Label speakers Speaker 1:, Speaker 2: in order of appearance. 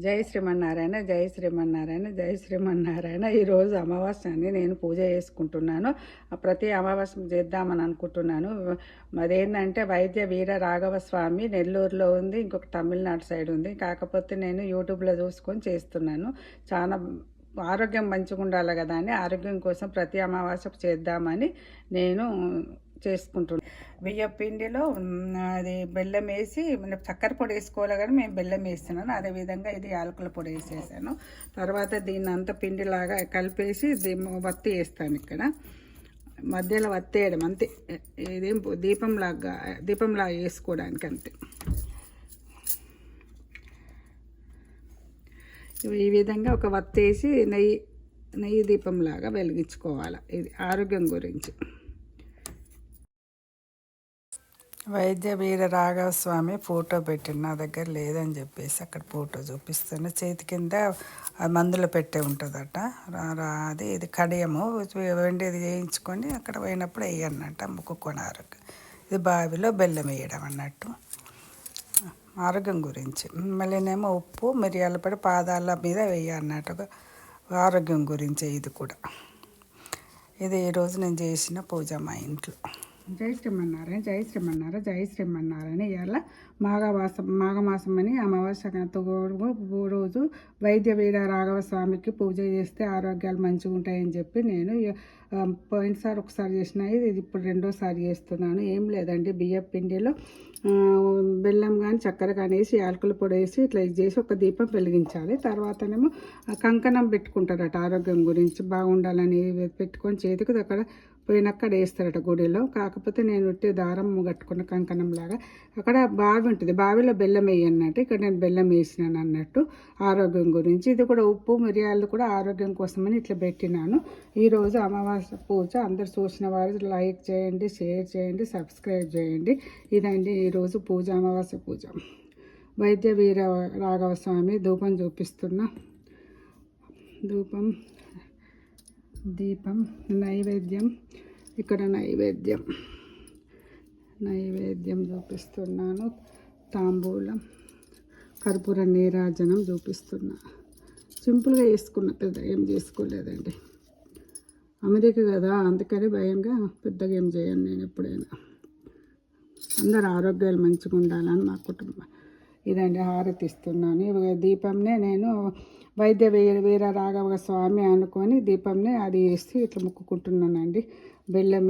Speaker 1: జై శ్రీమన్నారాయణ, జై శ్రీమన్నారాయణ, జై శ్రీమన్నారాయణ. ఈరోజు అమావాస్యని నేను పూజ చేసుకుంటున్నాను. ప్రతి అమావాస్య చేద్దామని అనుకుంటున్నాను. అదేంటంటే వైద్య వీర రాఘవ స్వామి నెల్లూరులో ఉంది, ఇంకొక తమిళనాడు సైడ్ ఉంది. కాకపోతే నేను యూట్యూబ్లో చూసుకొని చేస్తున్నాను. చాలా ఆరోగ్యం మంచిగా ఉండాలి కదా అని, ఆరోగ్యం కోసం ప్రతి అమావాస్యకు చేద్దామని నేను చేసుకుంటున్నాను. బియ్యం పిండిలో అది బెల్లం వేసి చక్కెర పొడి వేసుకోవాలి, కానీ మేము బెల్లం వేస్తున్నాను. అదేవిధంగా ఇది యాలకుల పొడి వేసేసాను. తర్వాత దీన్ని అంతా పిండిలాగా కలిపేసి వత్తి వేస్తాను. ఇక్కడ మధ్యలో వత్తేయడం అంతే, ఇదేం దీపంలాగా వేసుకోవడానికి అంతే. ఈ విధంగా ఒక వత్తేసి నెయ్యి దీపంలాగా వెలిగించుకోవాలి. ఇది ఆరోగ్యం గురించి. వైద్య వీర రాఘవ స్వామి ఫోటో పెట్టిన నా దగ్గర లేదని చెప్పేసి అక్కడ ఫోటో చూపిస్తాను. చేతి కింద మందులు పెట్టే ఉంటుందట. అది ఇది కడియము వెండిది చేయించుకొని అక్కడ పోయినప్పుడు వేయన్నట్టు ముక్కుకొని ఆరోగ్యం. ఇది బావిలో బెల్లం వేయడం అన్నట్టు, ఆరోగ్యం గురించి. మళ్ళీనేమో ఉప్పు మిరియాల పొడి పాదాల మీద వేయన్నట్టు, ఆరోగ్యం గురించి. ఇది కూడా ఇది ఈరోజు నేను చేసిన పూజ మా ఇంట్లో. జై శ్రీమన్నారాయణ, జై శ్రీమన్నారాయణ, జై శ్రీమన్నారాయణ. ఇవాళ మాఘమాసం అని అమావాస్య రోజు వైద్య వీర రాఘవ స్వామికి పూజ చేస్తే ఆరోగ్యాలు మంచిగా ఉంటాయని చెప్పి నేను పోయినసారి ఒకసారి చేసిన, ఇది ఇప్పుడు రెండోసారి చేస్తున్నాను. ఏం లేదండి, బియ్యం పిండిలో బెల్లం కానీ చక్కెర కానీ వేసి యాలకుల పొడి వేసి ఇట్లా చేసి ఒక దీపం వెలిగించాలి. తర్వాతనేమో కంకణం పెట్టుకుంటారట, ఆరోగ్యం గురించి బాగుండాలని పెట్టుకొని చేతికి అక్కడ పోయినక్కడ వేస్తారట గుడిలో. కాకపోతే నేను ఉట్టి దారం కట్టుకున్న కంకణం లాగా. అక్కడ బావి ఉంటుంది, బావిలో బెల్లం వేయన్నట్టు. ఇక్కడ నేను బెల్లం వేసినాను అన్నట్టు, ఆరోగ్యం గురించి. ఇది కూడా ఉప్పు మిరియాలు కూడా ఆరోగ్యం కోసమని ఇట్లా పెట్టినాను. ఈరోజు అమావాస్య పూజ. అందరు చూసిన వారు లైక్ చేయండి, షేర్ చేయండి, సబ్స్క్రైబ్ చేయండి. ఇదండి ఈరోజు పూజ, అమావాస్య పూజ. వైద్య వీర రాఘవ స్వామి ధూపం చూపిస్తున్నా. దీపం నైవేద్యం. ఇక్కడ నైవేద్యం చూపిస్తున్నాను. తాంబూలం, కర్పూర నీరాజనం చూపిస్తున్నా. సింపుల్గా చేసుకున్నా, పెద్ద ఏం చేసుకోలేదండి. అమెరికా కదా, అందుకని భయంగా పెద్దగా ఏం చేయను నేను ఎప్పుడైనా. అందరు ఆరోగ్యాలు మంచిగా ఉండాలని మా కుటుంబం. ఇదండి హారతి ఇస్తున్నాను. దీపంనే నేను వైద్య వీర రాఘవ స్వామి అనుకొని దీపంనే అది వేసి ఇట్లా మొక్కుకుంటున్నానండి. బెల్లం